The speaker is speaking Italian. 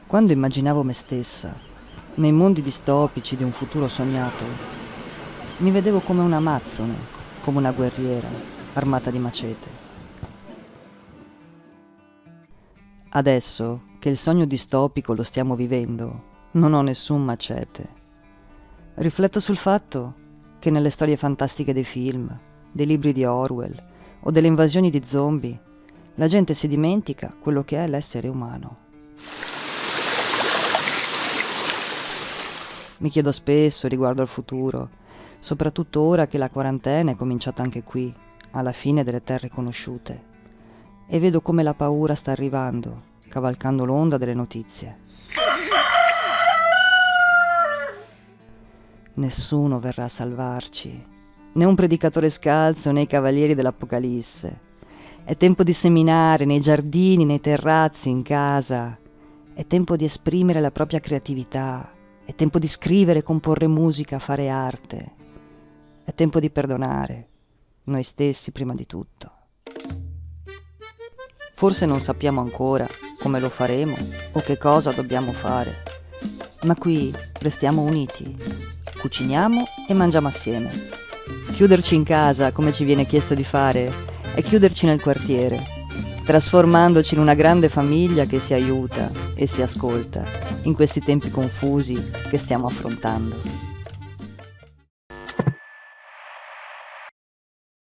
Quando immaginavo me stessa, nei mondi distopici di un futuro sognato, mi vedevo come un'amazzone, come una guerriera, armata di macete. Adesso, che il sogno distopico lo stiamo vivendo, non ho nessun macete. Rifletto sul fatto che nelle storie fantastiche dei film, dei libri di Orwell o delle invasioni di zombie, la gente si dimentica quello che è l'essere umano. Mi chiedo spesso riguardo al futuro, soprattutto ora che la quarantena è cominciata anche qui, alla fine delle terre conosciute, e vedo come la paura sta arrivando, cavalcando l'onda delle notizie. Nessuno verrà a salvarci, né un predicatore scalzo né i cavalieri dell'Apocalisse. È tempo di seminare nei giardini, nei terrazzi, in casa. È tempo di esprimere la propria creatività. È tempo di scrivere, comporre musica, fare arte. È tempo di perdonare, noi stessi prima di tutto. Forse non sappiamo ancora come lo faremo o che cosa dobbiamo fare, ma qui restiamo uniti, cuciniamo e mangiamo assieme. Chiuderci in casa, come ci viene chiesto di fare, è chiuderci nel quartiere, trasformandoci in una grande famiglia che si aiuta e si ascolta in questi tempi confusi che stiamo affrontando.